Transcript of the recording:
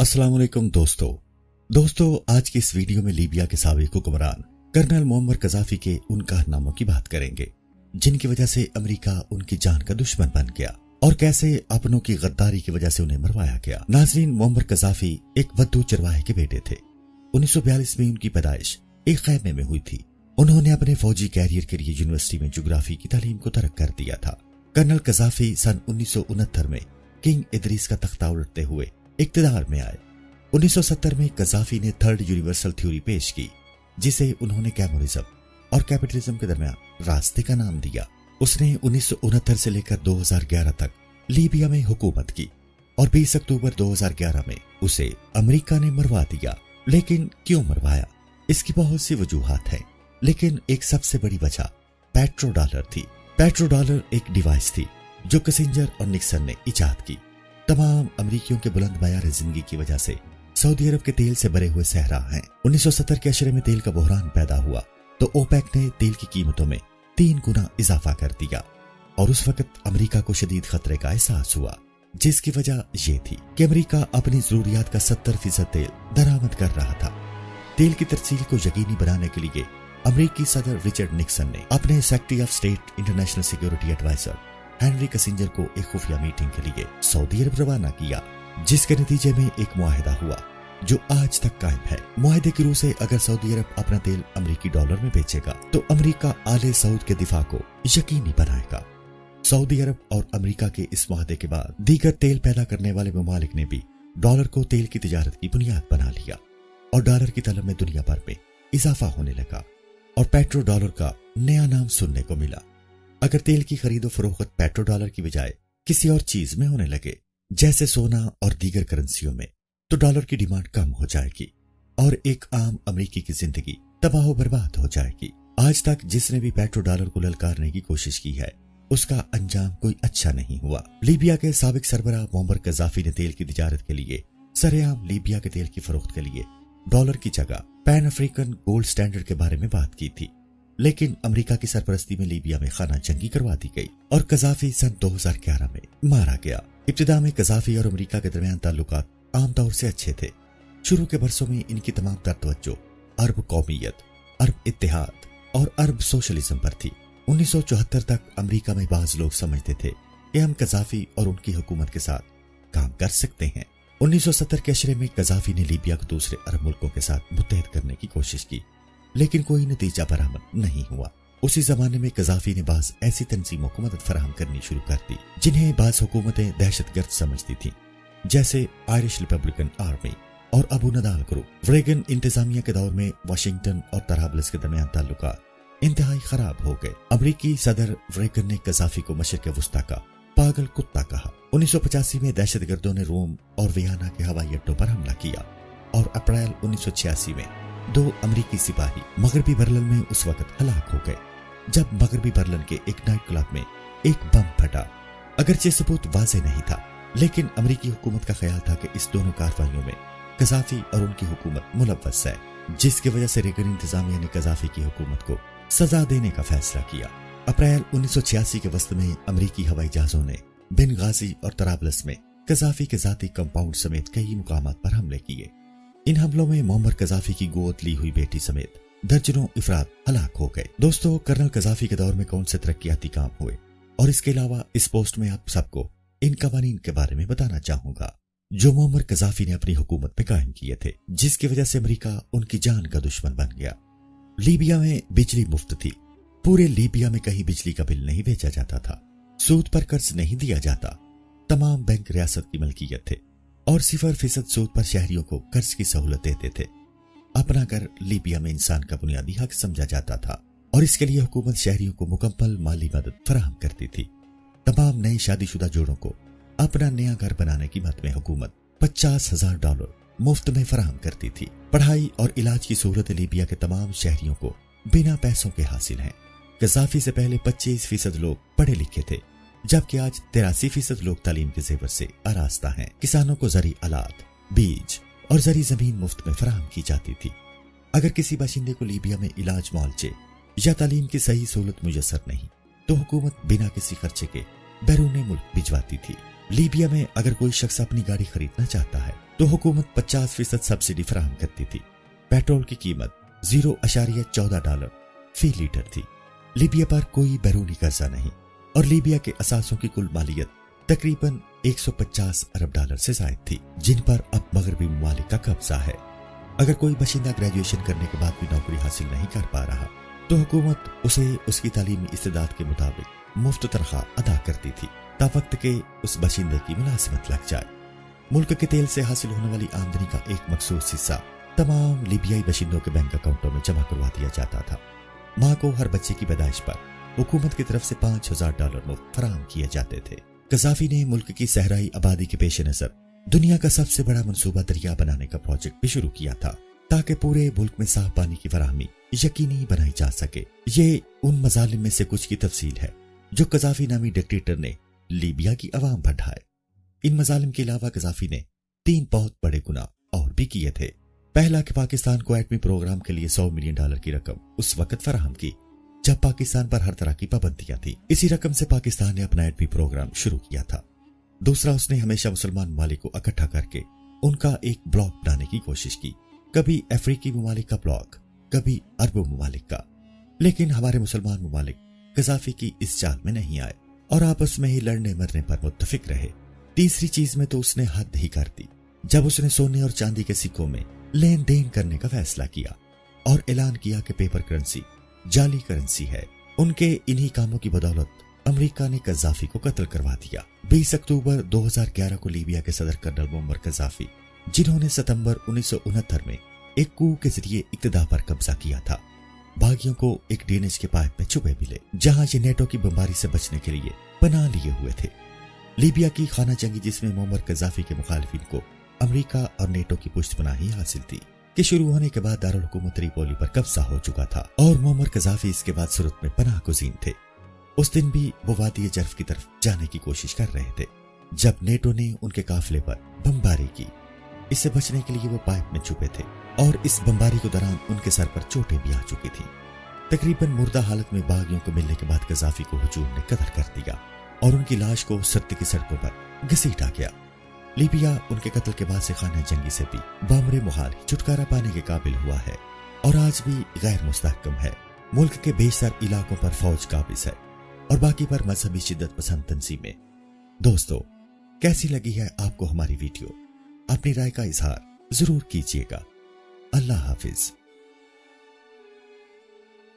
अस्सलाम वालेकुम दोस्तों आज की इस वीडियो में लीबिया के साबिक हुक्मरान कर्नल मुअम्मर कज़ाफी के उन कारनामों की बात करेंगे जिनकी वजह से अमेरिका उनकी जान का दुश्मन बन गया और कैसे अपनों की गद्दारी की वजह से उन्हें मरवाया गया। नाज़रीन, मुअम्मर कज़ाफी एक वद्दू चरवाहे के बेटे थे। 1942 में उनकी पैदाइश एक खैमे में हुई थी। उन्होंने अपने फौजी कैरियर के लिए यूनिवर्सिटी में ज्योग्राफी की तालीम को तर्क कर दिया था। कर्नल कज़ाफी सन 1969 में किंग इदरीस का तख्ता उलटते हुए इक्तदार में आए। 1970 में कज़ाफी ने थर्ड यूनिवर्सल थ्योरी पेश की जिसे उन्होंने कम्युनिज्म और कैपिटलिज्म के दरमियान रास्ते का नाम दिया। उसने 1969 से लेकर 2011 तक लीबिया में हुकूमत की और 20 अक्टूबर 2011 में उसे अमेरिका ने मरवा दिया। लेकिन क्यों मरवाया? इसकी बहुत सी वजूहात हैं, लेकिन एक सबसे बड़ी वजह पेट्रो डॉलर थी। पेट्रो डॉलर एक डिवाइस थी जो किसिंजर और निक्सन ने इजाद की। तमाम अमरीकियों के बुलंद मयार जिंदगी की वजह से सऊदी अरब के तेल से भरे हुए सहरा हैं। 1970 के अशरे में तेल का बहरान पैदा हुआ तो ओपेक ने तेल की कीमतों में 3 गुना इजाफा कर दिया और उस वक्त अमेरिका को शदीद खतरे का एहसास हुआ, जिसकी वजह यह थी कि अमेरिका अपनी जरूरियात का 70% तेल दरामद कर रहा था। तेल की तरसील को यकीनी बनाने के लिए अमेरिकी सदर रिचर्ड निक्सन ने अपने secretary of state international security adviser Henry Kissinger को एक खुफिया मीटिंग के लिए सऊदी अरब रवाना किया, जिसके नतीजे में एक मुआहिदा हुआ जो आज तक कायम है। मुआहिदे की रूह से अगर सऊदी अरब अपना तेल अमेरिकी डॉलर में बेचेगा तो अमेरिका आले सऊद के दिफा को यकीनी बनाएगा। सऊदी अरब और अमेरिका के इस मुआहदे के बाद दीगर तेल पैदा करने वाले ममालिक ने भी डॉलर को तेल की तिजारत की बुनियाद बना लिया और डॉलर की तलब में दुनिया भर में इजाफा होने लगा और पेट्रो डॉलर का नया नाम सुनने को मिला। अगर तेल की खरीदो फरोख्त पेट्रो डॉलर की बजाय किसी और चीज में होने लगे जैसे सोना और दीगर करेंसियों में, तो डॉलर की डिमांड कम हो जाएगी और एक आम अमेरिकी की जिंदगी तबाह बर्बाद हो जाएगी। आज तक जिसने भी पेट्रो डॉलर को ललकारने की कोशिश की है उसका अंजाम कोई अच्छा नहीं हुआ। लीबिया के साबिक सरबराह मुअम्मर कज़ाफी ने तेल की तिजारत के लिए सरेआम लीबिया के तेल की फरोख्त के लिए डॉलर की जगह पैन अफ्रीकन गोल्ड स्टैंडर्ड के बारे में बात की थी, लेकिन अमेरिका की सरपरस्ती में लीबिया में खाना जंगी करवा दी गई और कज़ाफी सन 2011 में मारा गया। इब्तिदा में कज़ाफी और अमेरिका के दरमियान ताल्लुकात आमतौर से अच्छे थे। शुरू के बरसों में इनकी तमाम तर तवज्जो अरब कौमियत, अरब इत्तेहाद और अरब सोशलिज्म पर थी। 1974 तक अमेरिका में बाज लोग समझते थे कि हम कज़ाफी और उनकी हुकूमत के साथ काम कर सकते हैं। 1970 के अशरे में कज़ाफी ने लीबिया को दूसरे अरब मुल्कों के साथ मुत्तहिद करने की कोशिश की, लेकिन कोई नतीजा बरामद नहीं हुआ। उसी जमाने में कज़ाफी ने बाज ऐसी तंजीमों को मदद फराहम करनी शुरू कर दी जिन्हें बाज हुकूमतें दहशतगर्द समझती थीं, जैसे आयरिश रिपब्लिकन आर्मी और अबू नदाल ग्रुप। रेगन इंतजामिया के दौर में वाशिंगटन और तराबलस के दरमियान ताल्लुकात इंतहाई खराब हो गए। अमरीकी सदर रेगन ने कज़ाफी को मशरिक़ वुस्ता का पागल कुत्ता कहा। 1985 में दहशतगर्दों ने रोम और वियना के हवाई अड्डों पर हमला किया और अप्रैल 1986 में 2 अमरीकी सिपाही मगरबी बर्लिन में उस वक्त हलाक हो गए जब मगरबी बर्लिन के एक नाइट क्लब में एक बम फटा। अगरचे सबूत वाज़े नहीं था, लेकिन अमरीकी हुकूमत का ख्याल था कि इस दोनों कार्रवाइयों में कज़ाफी और उनकी हुकूमत मुलव्वस है, जिसकी वजह से रेगन इंतजामिया ने कज़ाफी की हुकूमत को सजा देने का फैसला किया। अप्रैल 1986 के वस्त में अमरीकी हवाई जहाजों ने बेनगाजी और तराबलस में कज़ाफी के जाती कंपाउंड समेत कई मुकामात पर हमले किए। इन हमलों में मुअम्मर कज़ाफी की गोद ली हुई बेटी समेत दर्जनों अफराद हलाक हो गए। दोस्तों, कर्नल कज़ाफी के दौर में कौन से तरक्याती काम हुए और इसके अलावा इस पोस्ट में आप सबको इन कवानीन के बारे में बताना चाहूंगा जो मुअम्मर कज़ाफी ने अपनी हुकूमत में कायम किए थे, जिसकी वजह से अमेरिका उनकी जान का दुश्मन बन गया। लीबिया में बिजली मुफ्त थी। पूरे लीबिया में कहीं बिजली का बिल नहीं भेजा जाता था, सूद पर कर्ज नहीं दिया जाता, तमाम बैंक रियासत की मलकियत थे और 0% सूद पर शहरियों को कर्ज की सहूलत देते थे। अपना घर लीबिया में इंसान का बुनियादी हक समझा जाता था और इसके लिए हुकूमत शहरियों को मुकम्मल माली मदद फराहम करती थी। तमाम नए शादीशुदा जोड़ों को अपना नया घर बनाने की मद में हुकूमत $50,000 मुफ्त में फराहम करती थी। पढ़ाई और इलाज की सहूलत लीबिया के तमाम शहरियों को बिना पैसों के हासिल है। कज़ाफी से पहले 25% लोग पढ़े लिखे थे, जबकि आज 83% लोग तालीम के जेवर से आरास्ता हैं। किसानों को ज़री आलात, बीज और ज़री जमीन मुफ्त में फराहम की जाती थी। अगर किसी बाशिंदे को लीबिया में इलाज मुआलजे या तालीम की सही सहूलत मुयस्सर नहीं तो हुकूमत बिना किसी खर्चे के बैरून मुल्क भिजवाती थी। लीबिया में अगर कोई शख्स अपनी गाड़ी खरीदना चाहता है तो हुकूमत 50% सब्सिडी फराहम करती थी। पेट्रोल की कीमत $0.14 फी लीटर थी। लीबिया पर कोई बैरूनी कर्जा नहीं और लीबिया के असासों की कुल मालियत तकरीबन $150 अरब से जायद थी, जिन पर अब मगरबी ममालिक का कब्जा है। अगर कोई बशिंदा ग्रेजुएशन करने के बाद भी नौकरी हासिल नहीं कर पा रहा तो हुकूमत उसे उसकी तालीमी इस्तेदाद के मुताबिक मुफ्त तनख्वाह अदा करती थी तावक्त के उस बशिंदे की मुलाजिमत लग जाए। मुल्क के तेल से हासिल होने वाली आमदनी का एक मखसूस हिस्सा तमाम लीबियाई बशिंदों के बैंक अकाउंटों में जमा करवा दिया जाता था। माँ को हर बच्चे की पैदाइश पर हुकूमत की तरफ से $5000 मुफ्त फराहम किए जाते थे। गद्दाफी ने मुल्क की सहराई आबादी के पेश नजर दुनिया का सबसे बड़ा मंसूबा दरिया बनाने का प्रोजेक्ट भी शुरू किया था ताकि पूरे मुल्क में साफ पानी की फराहमी यकीनी बनाई जा सके। ये उन मजालिम में से कुछ की तफसील है जो गद्दाफी नामी डिक्टेटर ने लीबिया की अवाम पर ढाए। इन मजालिम के अलावा गद्दाफी ने 3 बहुत बड़े गुनाह और भी किए थे। पहला कि पाकिस्तान को एटमी प्रोग्राम के लिए $100 मिलियन की रकम उस वक्त फराहम की जब पाकिस्तान पर हर तरह की पाबंदियां थी। इसी रकम से पाकिस्तान ने अपना एटमी प्रोग्राम शुरू किया था। दूसरा, उसने हमेशा मुसलमान ममालिक को इकट्ठा करके उनका एक ब्लॉक बनाने की कोशिश की, कभी अफ्रीकी ममालिक का ब्लॉक, कभी अरब ममालिक का। लेकिन हमारे मुसलमान ममालिक गद्दाफी की इस चाल में नहीं आए और आपस में ही लड़ने मरने पर मुत्तफिक रहे। तीसरी चीज में तो उसने हद ही कर दी जब उसने सोने और चांदी के सिक्कों में लेन देन करने का फैसला किया और ऐलान किया कि पेपर करेंसी जाली करेंसी है। उनके इन्हीं कामों की बदौलत अमेरिका ने गद्दाफी को कत्ल करवा दिया। 20 अक्टूबर 2011 को लीबिया के सदर कर्नल मुअम्मर गद्दाफी, जिन्होंने सितंबर 1969 में एक कू के जरिए इक्तदार पर कब्जा किया था, बागियों को एक ड्रेनेज के पाइप में छुपे मिले जहां ये नेटो की बमबारी से बचने के लिए पनाह लिए हुए थे। लीबिया की खाना जंगी जिसमें मुअम्मर गद्दाफी के मुखालिफिन को अमेरिका और नेटो की पुष्टपनाही हासिल थी कि शुरू होने के बाद दारुल हुकूमत त्रिपोली पर कब्जा हो चुका था और मुअम्मर गद्दाफी इसके बाद सूरत में पनाह गुज़ीन थे। उस दिन भी वो वादी जर्फ की तरफ जाने की कोशिश कर रहे थे जब नेटो ने उनके काफिले पर बमबारी की। इससे बचने के लिए वो पाइप में छुपे थे और इस बमबारी के दौरान उनके सर पर चोटें भी आ चुकी थी। तकरीबन मुर्दा हालत में बागियों को मिलने के बाद गद्दाफी को हुजूम ने कत्ल कर दिया और उनकी लाश को सर्द की सड़कों पर घसीटा गया। लीबिया उनके कत्ल के बाद से खाना जंगी से भी बामरे मुहाल छुटकारा पाने के काबिल हुआ है और आज भी गैर मुस्तहकम है। मुल्क के बेशतर इलाकों पर फौज काबिज है और बाकी पर मजहबी शिद्दत पसंद तंजीमें। दोस्तों, कैसी लगी है आपको हमारी वीडियो? अपनी राय का इजहार जरूर कीजिएगा। अल्लाह हाफिज।